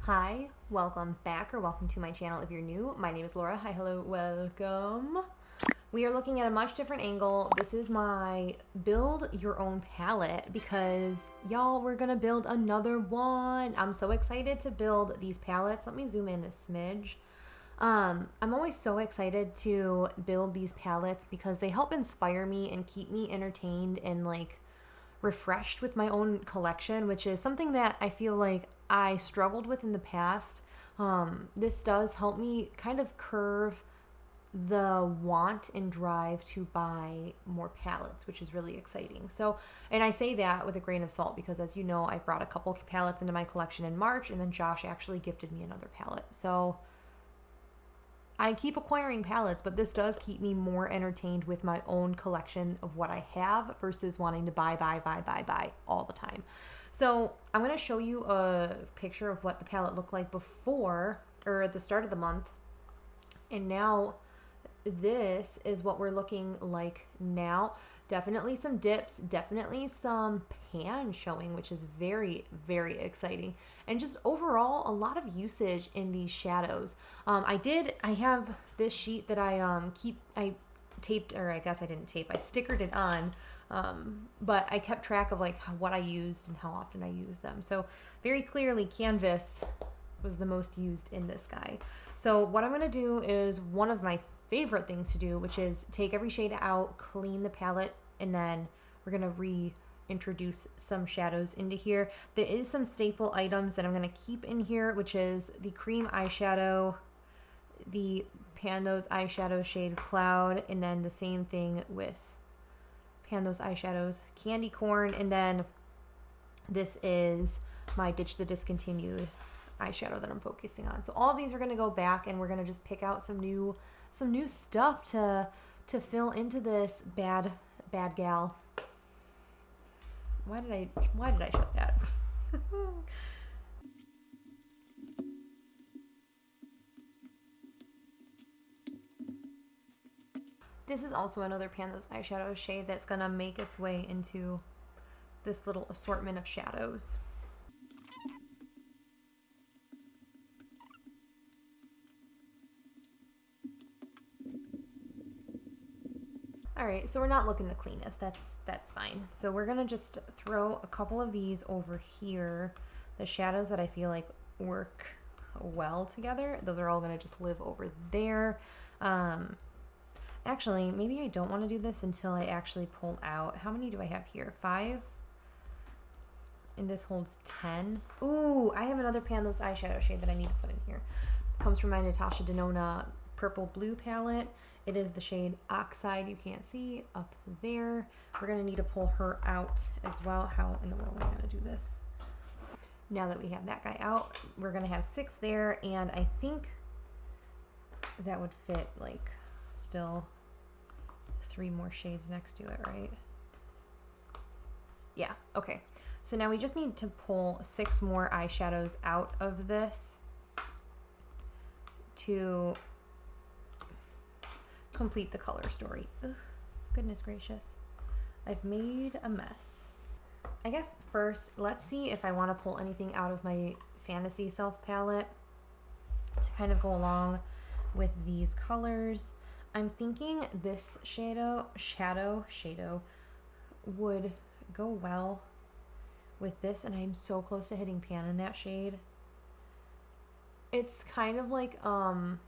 Hi, welcome back or welcome to my channel if you're new. My name is Laura. Hi, hello, welcome. We are looking at a much different angle. This is my build your own palette because y'all, we're gonna build another one. I'm so excited to build these palettes. Let me zoom in a smidge. I'm always so excited to build these palettes because they help inspire me and keep me entertained and like refreshed with my own collection, which is something that I feel like I struggled with in the past. This does help me kind of curve the want and drive to buy more palettes, which is really exciting. So, and I say that with a grain of salt because, as you know, I brought a couple palettes into my collection in March, and then Josh actually gifted me another palette. So I keep acquiring palettes, but this does keep me more entertained with my own collection of what I have versus wanting to buy all the time. So I'm going to show you a picture of what the palette looked like before, or at the start of the month. And now this is what we're looking like now. Definitely some dips, definitely some pan showing, which is very, very exciting. And just overall, a lot of usage in these shadows. I have this sheet that I taped, or I guess I didn't tape, I stickered it on. But I kept track of like what I used and how often I used them. So very clearly canvas was the most used in this guy. So what I'm gonna do is one of my favorite things to do, which is take every shade out, clean the palette, and then we're gonna reintroduce some shadows into here. There is some staple items that I'm gonna keep in here, which is the cream eyeshadow, the Pan Those Eyeshadows shade Cloud, and then the same thing with Pan Those Eyeshadows Candy Corn, and then this is my Ditch the Discontinued eyeshadow that I'm focusing on. So all of these are going to go back, and we're going to just pick out some new stuff to fill into this bad gal. Why did I shut that? This is also another Pan Those Eyeshadows shade that's going to make its way into this little assortment of shadows. All right, so we're not looking the cleanest. That's fine. So we're gonna just throw a couple of these over here. The shadows that I feel like work well together, those are all gonna just live over there. Actually, maybe I don't want to do this until I actually pull out. How many do I have here? 5? And this holds 10. Ooh, I have another Pan Those Eyeshadow shade that I need to put in here. Comes from my Natasha Denona purple blue palette. It is the shade Oxide. You can't see up there. We're gonna need to pull her out as well. How in the world am I gonna do this? Now that we have that guy out, we're gonna have 6 there, and I think that would fit like still 3 more shades next to it, right? Yeah, okay. So now we just need to pull 6 more eyeshadows out of this to complete the color story. Ugh, goodness gracious. I've made a mess. I guess first, let's see if I want to pull anything out of my Fantasy Self palette to kind of go along with these colors. I'm thinking this shadow would go well with this, and I'm so close to hitting pan in that shade. It's kind of like a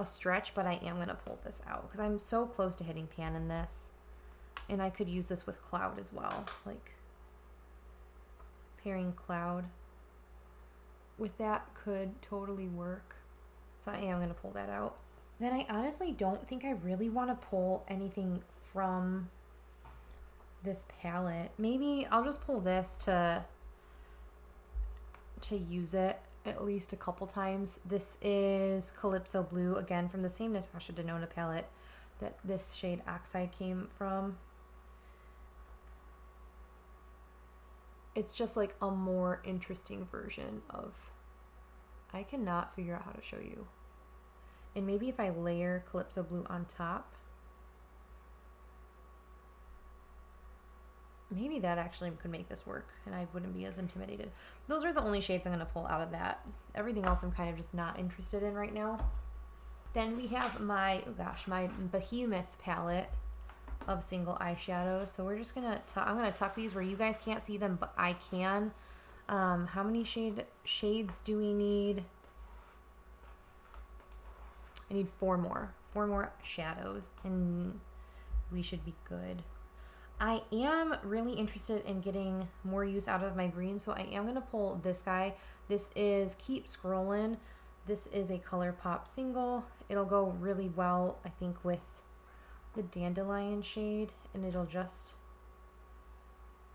stretch, but I am going to pull this out because I'm so close to hitting pan in this, and I could use this with Cloud as well, like pairing Cloud with that could totally work. So I am going to pull that out. Then I honestly don't think I really want to pull anything from this palette. Maybe I'll just pull this to use it at least a couple times. This is Calypso Blue, again from the same Natasha Denona palette that this shade Oxide came from. It's just like a more interesting version of, I cannot figure out how to show you. And maybe if I layer Calypso Blue on top, maybe that actually could make this work and I wouldn't be as intimidated. Those are the only shades I'm going to pull out of that. Everything else I'm kind of just not interested in right now. Then we have my, oh gosh, my Behemoth palette of single eyeshadows. So we're just going to, I'm going to tuck these where you guys can't see them, but I can. How many shades do we need? I need 4 more. 4 more shadows and we should be good. I am really interested in getting more use out of my green, so I am going to pull this guy. This is Keep Scrollin'. This is a ColourPop single. It'll go really well, I think, with the Dandelion shade, and it'll just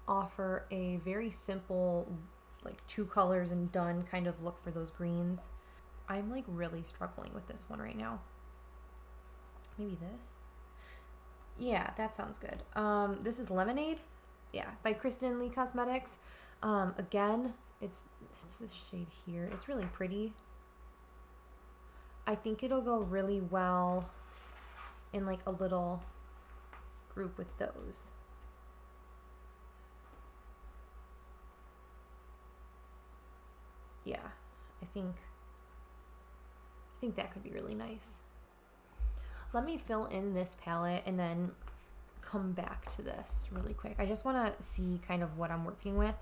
offer a very simple, like 2 colors and done kind of look for those greens. I'm like really struggling with this one right now. Maybe this? Yeah, that sounds good. This is Lemonade, yeah, by Kristen Lee Cosmetics. Again, it's this shade here. It's really pretty. I think it'll go really well in like a little group with those. Yeah, I think that could be really nice. Let me fill in this palette and then come back to this really quick. I just want to see kind of what I'm working with.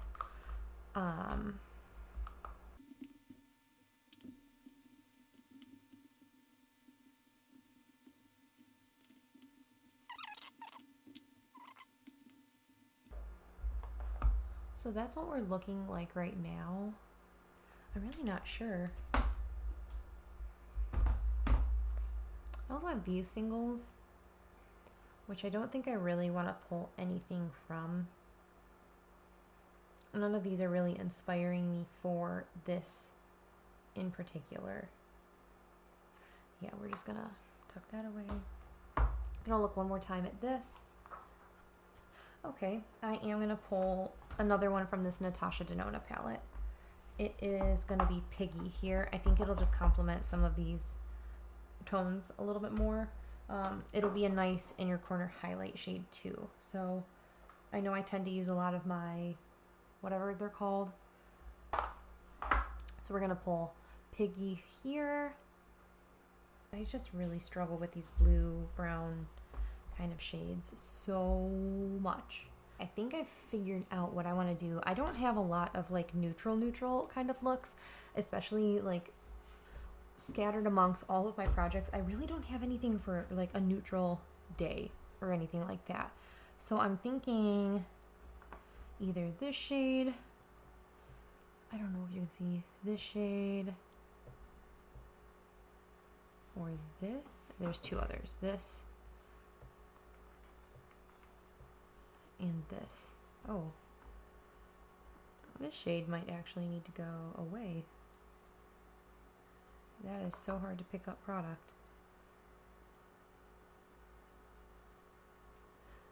So that's what we're looking like right now. I'm really not sure. I also have these singles, which I don't think I really want to pull anything from. None of these are really inspiring me for this in particular. Yeah, we're just gonna tuck that away. I'm gonna look one more time at this. Okay, I am gonna pull another one from this Natasha Denona palette. It is gonna be Piggy here. I think it'll just complement some of these tones a little bit more. It'll be a nice inner corner highlight shade too. So I know I tend to use a lot of my whatever they're called. So we're gonna pull Piggy here. I just really struggle with these blue brown kind of shades so much. I think I've figured out what I want to do. I don't have a lot of like neutral kind of looks, especially like scattered amongst all of my projects. I really don't have anything for like a neutral day or anything like that. So I'm thinking either this shade, I don't know if you can see this shade, or this. There's 2 others, this and this. Oh, this shade might actually need to go away. That is so hard to pick up product.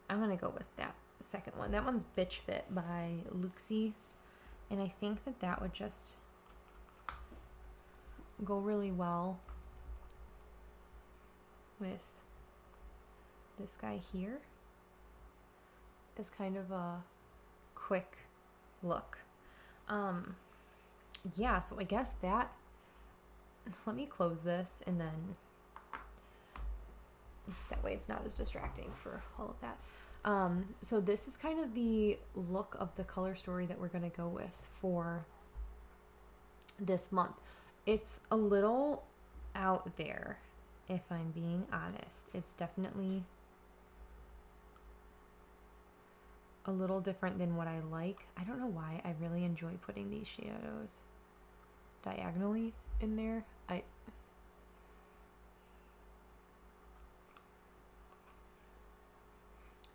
I'm gonna go with that second one. That one's Bitch Fit by Luxie, and I think that would just go really well with this guy here. As kind of a quick look. Yeah, so I guess that, let me close this and then that way it's not as distracting for all of that. So this is kind of the look of the color story that we're going to go with for this month. It's a little out there, if I'm being honest. It's definitely a little different than what I like. I don't know why I really enjoy putting these shadows diagonally in there.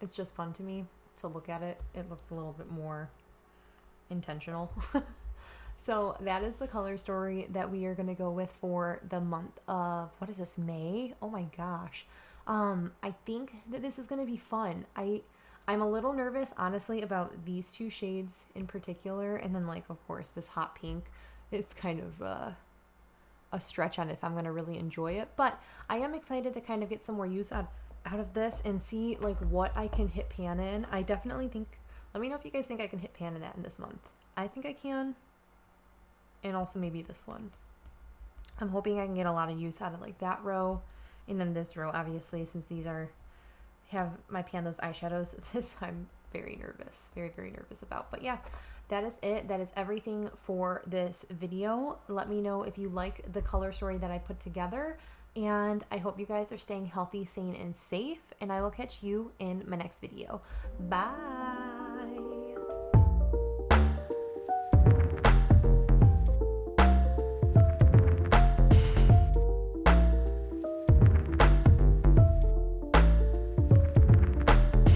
It's just fun to me to look at it. It looks a little bit more intentional. So that is the color story that we are going to go with for the month of, what is this, May? Oh my gosh. I think that this is going to be fun. I'm a little nervous, honestly, about these 2 shades in particular. And then, like, of course, this hot pink. It's kind of a stretch on if I'm going to really enjoy it. But I am excited to kind of get some more use out of this and see, like, what I can hit pan in. I definitely think, Let me know if you guys think I can hit Panda Nat in this month. I think I can. And also maybe this one. I'm hoping I can get a lot of use out of like that row. And then this row, obviously, since these have my Panda's eyeshadows. This I'm very nervous. Very, very nervous about. But yeah, that is it. That is everything for this video. Let me know if you liked the color story that I put together. And I hope you guys are staying healthy, sane, and safe. And I will catch you in my next video. Bye.